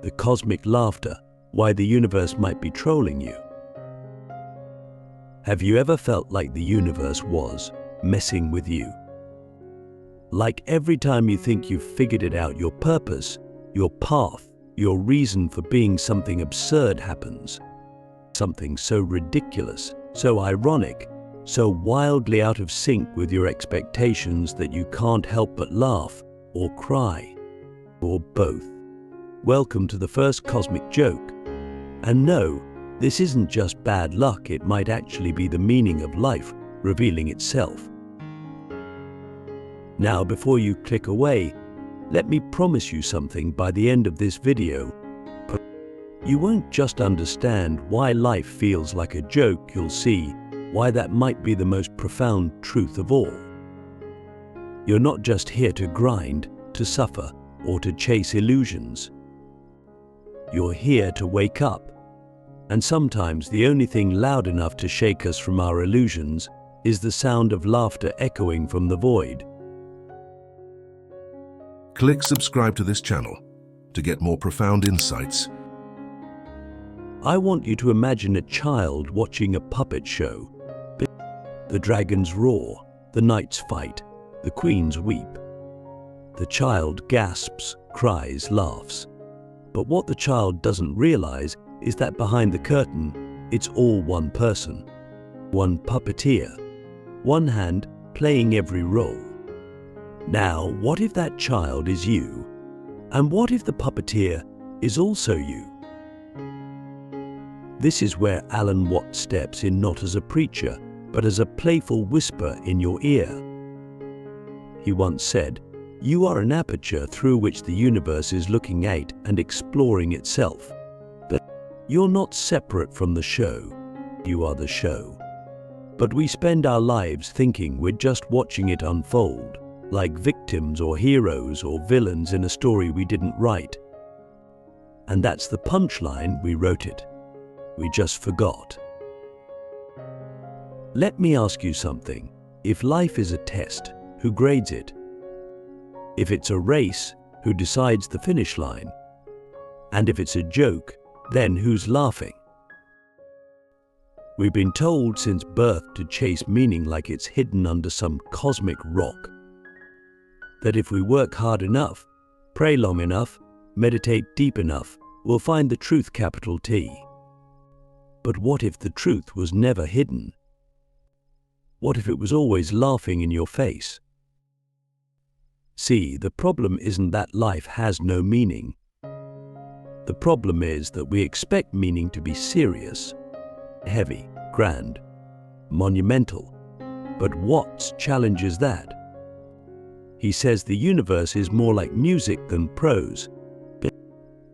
the cosmic laughter, why the universe might be trolling you. Have you ever felt like the universe was messing with you? Like every time you think you've figured it out, your purpose, your path, your reason for being, something absurd happens. Something so ridiculous, so ironic, so wildly out of sync with your expectations that you can't help but laugh or cry, or both. Welcome to the first cosmic joke. And no, this isn't just bad luck, it might actually be the meaning of life revealing itself. Now, before you click away, let me promise you something. By the end of this video, you won't just understand why life feels like a joke, you'll see why that might be the most profound truth of all. You're not just here to grind, to suffer, or to chase illusions. You're here to wake up. And sometimes the only thing loud enough to shake us from our illusions is the sound of laughter echoing from the void. Click subscribe to this channel to get more profound insights. I want you to imagine a child watching a puppet show. The dragons roar, the knights fight, the queens weep. The child gasps, cries, laughs. But what the child doesn't realize is that behind the curtain, it's all one person, one puppeteer, one hand playing every role. Now, what if that child is you? And what if the puppeteer is also you? This is where Alan Watts steps in, not as a preacher, but as a playful whisper in your ear. He once said, "You are an aperture through which the universe is looking at and exploring itself. But you're not separate from the show. You are the show." But we spend our lives thinking we're just watching it unfold, like victims or heroes or villains in a story we didn't write. And that's the punchline: we wrote it. We just forgot. Let me ask you something. If life is a test, who grades it? If it's a race, who decides the finish line? And if it's a joke, then who's laughing? We've been told since birth to chase meaning like it's hidden under some cosmic rock. That if we work hard enough, pray long enough, meditate deep enough, we'll find the truth, capital T. But what if the truth was never hidden? What if it was always laughing in your face? See, the problem isn't that life has no meaning. The problem is that we expect meaning to be serious, heavy, grand, monumental. But Watts challenges that. He says the universe is more like music than prose.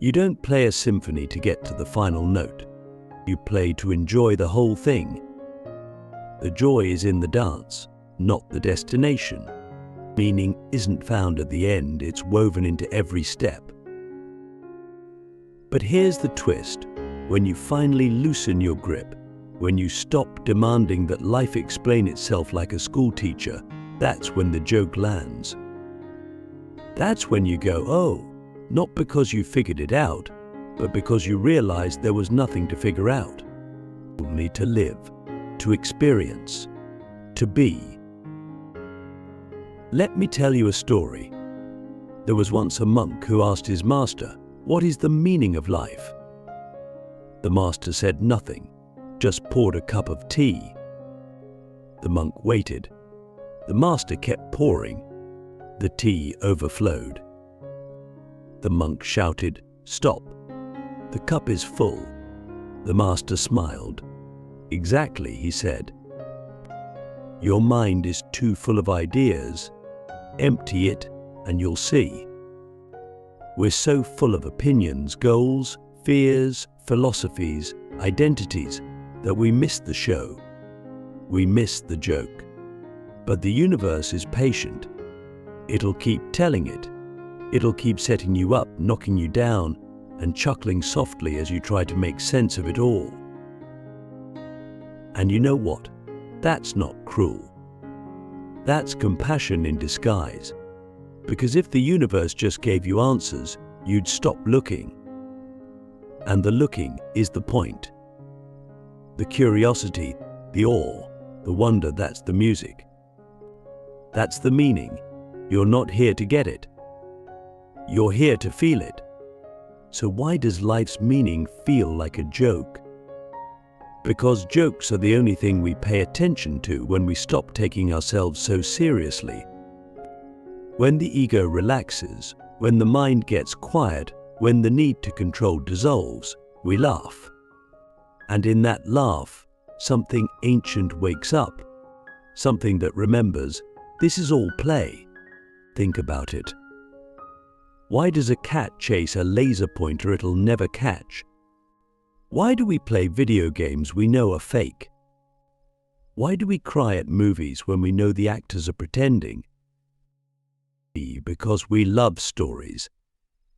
You don't play a symphony to get to the final note. You play to enjoy the whole thing. The joy is in the dance, not the destination. Meaning isn't found at the end, it's woven into every step. But here's the twist. When you finally loosen your grip, when you stop demanding that life explain itself like a schoolteacher, that's when the joke lands. That's when you go, oh, not because you figured it out, but because you realized there was nothing to figure out. Only to live, to experience, to be. Let me tell you a story. There was once a monk who asked his master, "What is the meaning of life?" The master said nothing, just poured a cup of tea. The monk waited. The master kept pouring. The tea overflowed. The monk shouted, "Stop! The cup is full." The master smiled. "Exactly," he said. "Your mind is too full of ideas. Empty it and you'll see." We're so full of opinions, goals, fears, philosophies, identities, that we miss the show. We miss the joke. But the universe is patient. It'll keep telling it. It'll keep setting you up, knocking you down, and chuckling softly as you try to make sense of it all. And you know what? That's not cruel. That's compassion in disguise. Because if the universe just gave you answers, you'd stop looking. And the looking is the point. The curiosity, the awe, the wonder, that's the music. That's the meaning. You're not here to get it. You're here to feel it. So why does life's meaning feel like a joke? Because jokes are the only thing we pay attention to when we stop taking ourselves so seriously. When the ego relaxes, when the mind gets quiet, when the need to control dissolves, we laugh. And in that laugh, something ancient wakes up. Something that remembers, this is all play. Think about it. Why does a cat chase a laser pointer it'll never catch? Why do we play video games we know are fake? Why do we cry at movies when we know the actors are pretending? Because we love stories.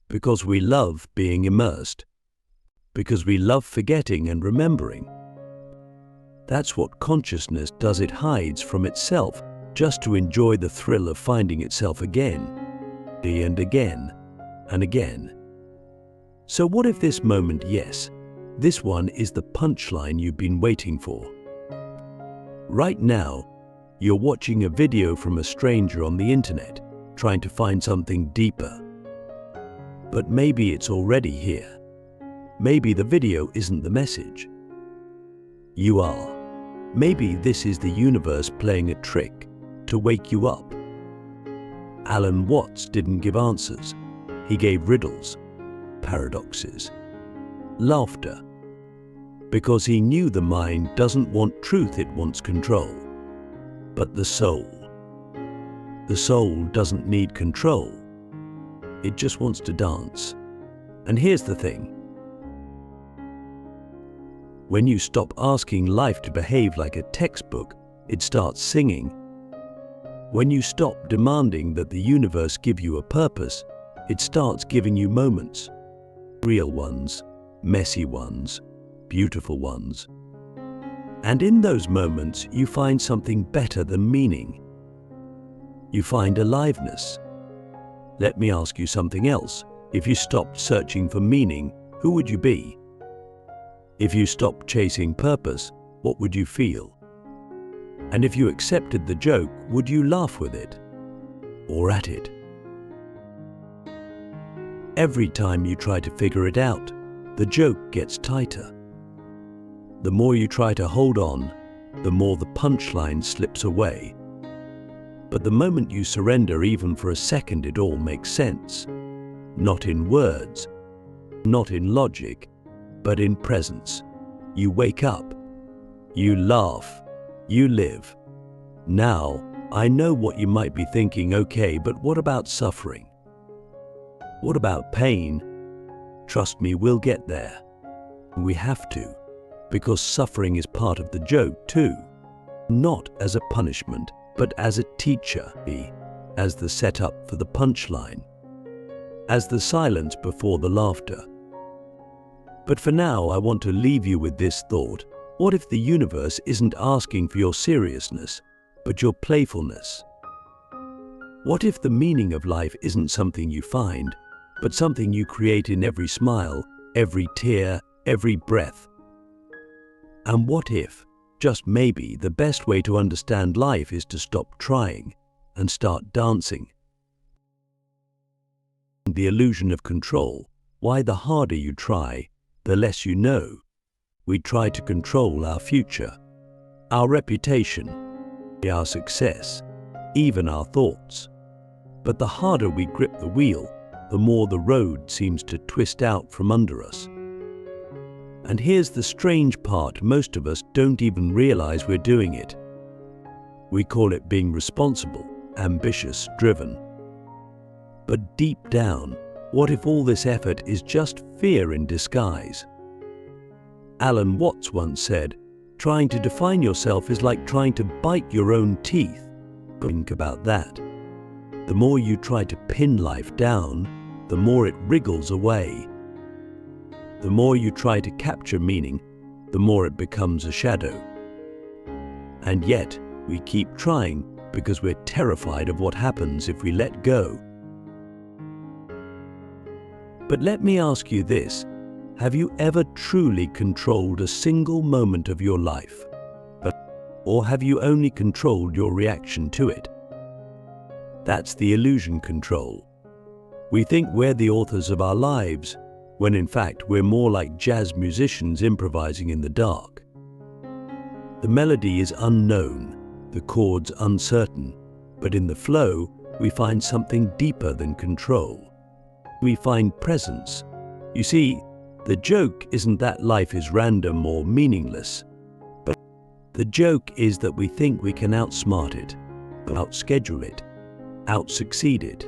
Because we love being immersed. Because we love forgetting and remembering. That's what consciousness does. It hides from itself just to enjoy the thrill of finding itself again, and again, and again. So what if this moment, yes, this one is the punchline you've been waiting for? Right now, you're watching a video from a stranger on the internet, trying to find something deeper. But maybe it's already here. Maybe the video isn't the message. You are. Maybe this is the universe playing a trick to wake you up. Alan Watts didn't give answers. He gave riddles, paradoxes, laughter. Because he knew the mind doesn't want truth, it wants control. But the soul doesn't need control. It just wants to dance. And here's the thing. When you stop asking life to behave like a textbook, it starts singing. When you stop demanding that the universe give you a purpose, it starts giving you moments. Real ones, messy ones, beautiful ones. And in those moments, you find something better than meaning. You find aliveness. Let me ask you something else. If you stopped searching for meaning, who would you be? If you stopped chasing purpose, what would you feel? And if you accepted the joke, would you laugh with it? Or at it? Every time you try to figure it out, the joke gets tighter. The more you try to hold on, the more the punchline slips away. But the moment you surrender even for a second, it all makes sense. Not in words, not in logic, but in presence. You wake up. You laugh. You live. Now, I know what you might be thinking, okay, but what about suffering? What about pain? Trust me, we'll get there. We have to, because suffering is part of the joke too. Not as a punishment, but as a teacher, as the setup for the punchline, as the silence before the laughter. But for now, I want to leave you with this thought. What if the universe isn't asking for your seriousness, but your playfulness? What if the meaning of life isn't something you find, but something you create in every smile, every tear, every breath? And what if, just maybe, the best way to understand life is to stop trying and start dancing? The illusion of control. Why the harder you try, the less you know. We try to control our future, our reputation, our success, even our thoughts. But the harder we grip the wheel, the more the road seems to twist out from under us. And here's the strange part, most of us don't even realize we're doing it. We call it being responsible, ambitious, driven. But deep down, what if all this effort is just fear in disguise? Alan Watts once said, trying to define yourself is like trying to bite your own teeth. Think about that. The more you try to pin life down, the more it wriggles away. The more you try to capture meaning, the more it becomes a shadow. And yet, we keep trying because we're terrified of what happens if we let go. But let me ask you this. Have you ever truly controlled a single moment of your life? Or have you only controlled your reaction to it? That's the illusion control. We think we're the authors of our lives, when in fact we're more like jazz musicians improvising in the dark. The melody is unknown, the chords uncertain, but in the flow, we find something deeper than control. We find presence. You see, the joke isn't that life is random or meaningless. But the joke is that we think we can outsmart it, outschedule it, outsucceed it.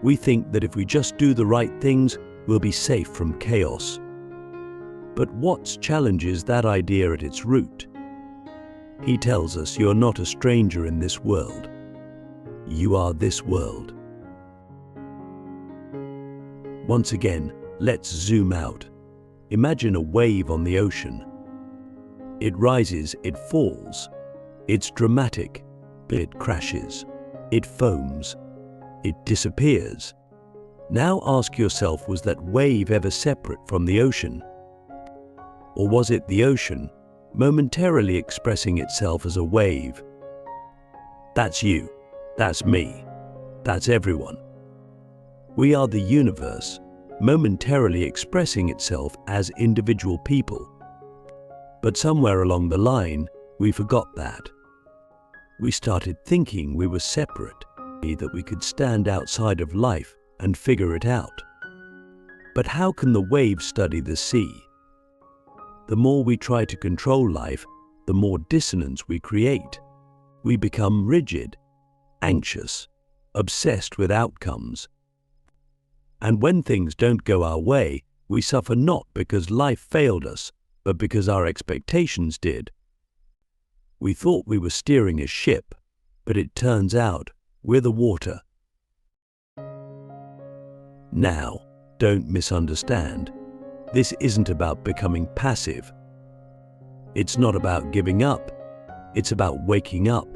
We think that if we just do the right things, we'll be safe from chaos. But Watts challenges that idea at its root. He tells us you're not a stranger in this world. You are this world. Once again, let's zoom out. Imagine a wave on the ocean. It rises, it falls. It's dramatic, but it crashes. It foams. It disappears. Now ask yourself, was that wave ever separate from the ocean? Or was it the ocean, momentarily expressing itself as a wave? That's you. That's me. That's everyone. We are the universe, momentarily expressing itself as individual people. But somewhere along the line, we forgot that. We started thinking we were separate, that we could stand outside of life and figure it out. But how can the wave study the sea? The more we try to control life, the more dissonance we create. We become rigid, anxious, obsessed with outcomes. And when things don't go our way, we suffer not because life failed us, but because our expectations did. We thought we were steering a ship, but it turns out we're the water. Now, don't misunderstand. This isn't about becoming passive. It's not about giving up. It's about waking up.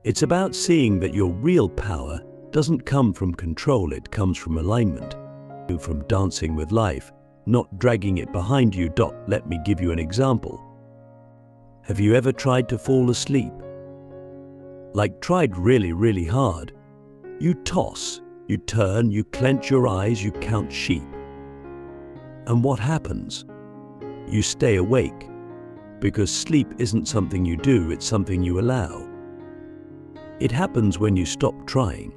It's about seeing that your real power doesn't come from control, it comes from alignment, from dancing with life, not dragging it behind you. Let me give you an example. Have you ever tried to fall asleep? Like tried really, really hard. You toss, you turn, you clench your eyes, you count sheep. And what happens? You stay awake, because sleep isn't something you do, it's something you allow. It happens when you stop trying.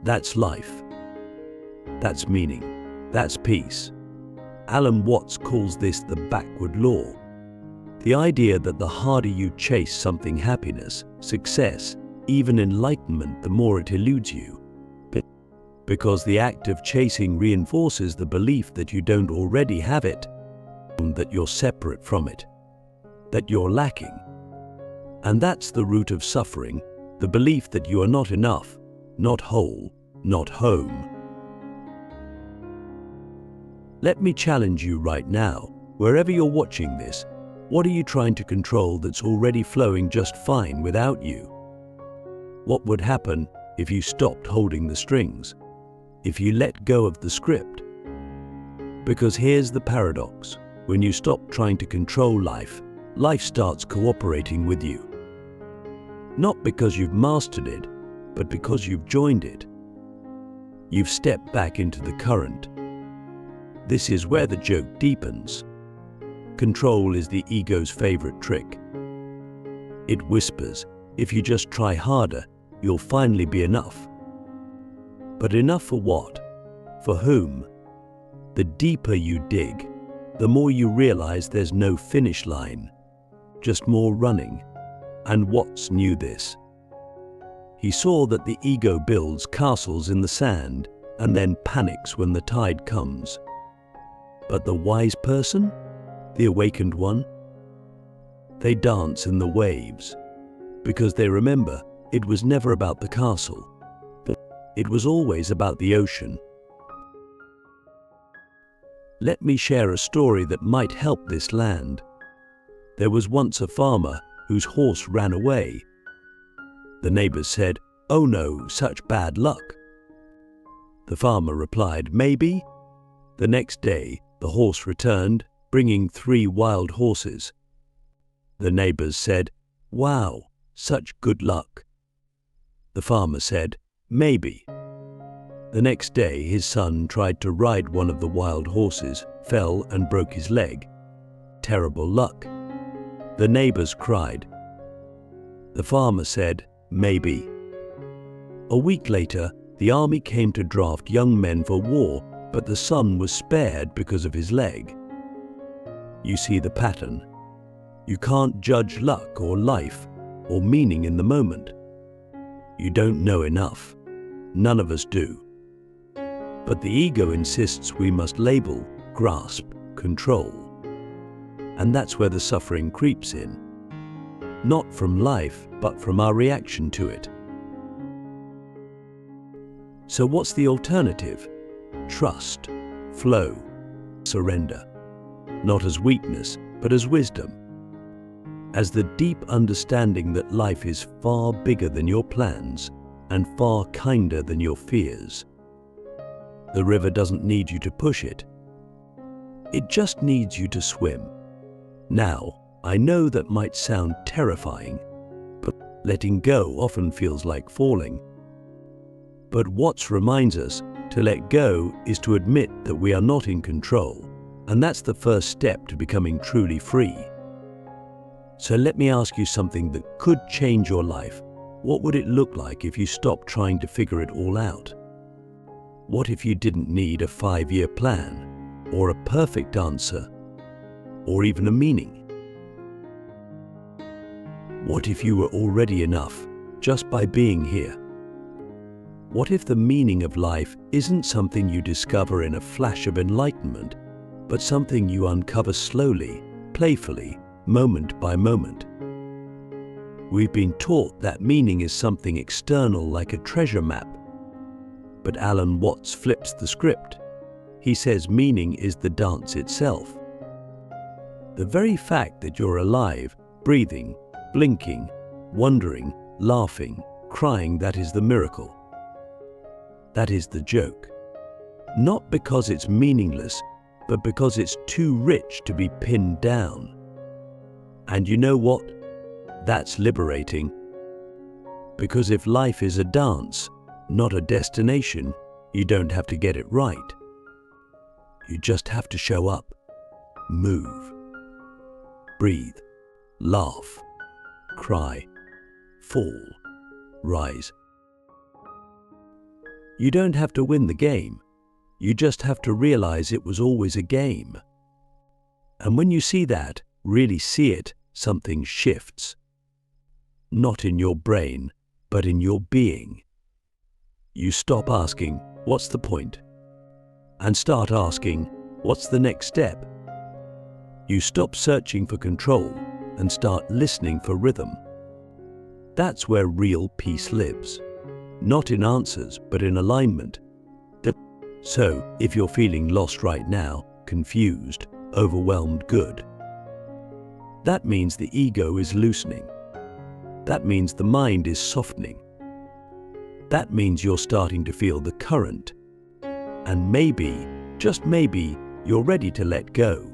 That's life. That's meaning. That's peace. Alan Watts calls this the backward law. The idea that the harder you chase something, happiness, success, even enlightenment, the more it eludes you. Because the act of chasing reinforces the belief that you don't already have it, that you're separate from it, that you're lacking. And that's the root of suffering, the belief that you are not enough, not whole, not home. Let me challenge you right now, wherever you're watching this, what are you trying to control that's already flowing just fine without you? What would happen if you stopped holding the strings? If you let go of the script? Because here's the paradox. When you stop trying to control life, life starts cooperating with you. Not because you've mastered it, but because you've joined it. You've stepped back into the current. This is where the joke deepens. Control is the ego's favorite trick. It whispers, if you just try harder, you'll finally be enough. But enough for what? For whom? The deeper you dig, the more you realize there's no finish line, just more running. And Watts knew this. He saw that the ego builds castles in the sand and then panics when the tide comes. But the wise person, the awakened one, they dance in the waves because they remember it was never about the castle. It was always about the ocean. Let me share a story that might help this land. There was once a farmer whose horse ran away. The neighbors said, "Oh no, such bad luck." The farmer replied, "Maybe, The next day, the horse returned, bringing 3 wild horses. The neighbors said, "Wow, such good luck." The farmer said, "Maybe." The next day, his son tried to ride one of the wild horses, fell and broke his leg. Terrible luck. The neighbors cried. The farmer said, "Maybe." A week later, the army came to draft young men for war, but the son was spared because of his leg. You see the pattern. You can't judge luck or life or meaning in the moment. You don't know enough. None of us do. But the ego insists we must label, grasp, control. And that's where the suffering creeps in. Not from life, but from our reaction to it. So what's the alternative? Trust, flow, surrender. Not as weakness, but as wisdom. As the deep understanding that life is far bigger than your plans and far kinder than your fears. The river doesn't need you to push it. It just needs you to swim. Now, I know that might sound terrifying, but letting go often feels like falling. But what reminds us to let go is to admit that we are not in control, and that's the first step to becoming truly free. So let me ask you something that could change your life. What would it look like if you stopped trying to figure it all out? What if you didn't need a 5-year plan, or a perfect answer, or even a meaning? What if you were already enough, just by being here? What if the meaning of life isn't something you discover in a flash of enlightenment, but something you uncover slowly, playfully, moment by moment? We've been taught that meaning is something external like a treasure map. But Alan Watts flips the script. He says meaning is the dance itself. The very fact that you're alive, breathing, blinking, wondering, laughing, crying, that is the miracle. That is the joke. Not because it's meaningless, but because it's too rich to be pinned down. And you know what? That's liberating. Because if life is a dance, not a destination, you don't have to get it right. You just have to show up, move, breathe, laugh, cry, fall, rise. You don't have to win the game. You just have to realize it was always a game. And when you see that, really see it, something shifts. Not in your brain, but in your being. You stop asking, "What's the point?" and start asking, "What's the next step?" You stop searching for control and start listening for rhythm. That's where real peace lives. Not in answers, but in alignment. So, if you're feeling lost right now, confused, overwhelmed, good. That means the ego is loosening. That means the mind is softening. That means you're starting to feel the current. And maybe, just maybe, you're ready to let go.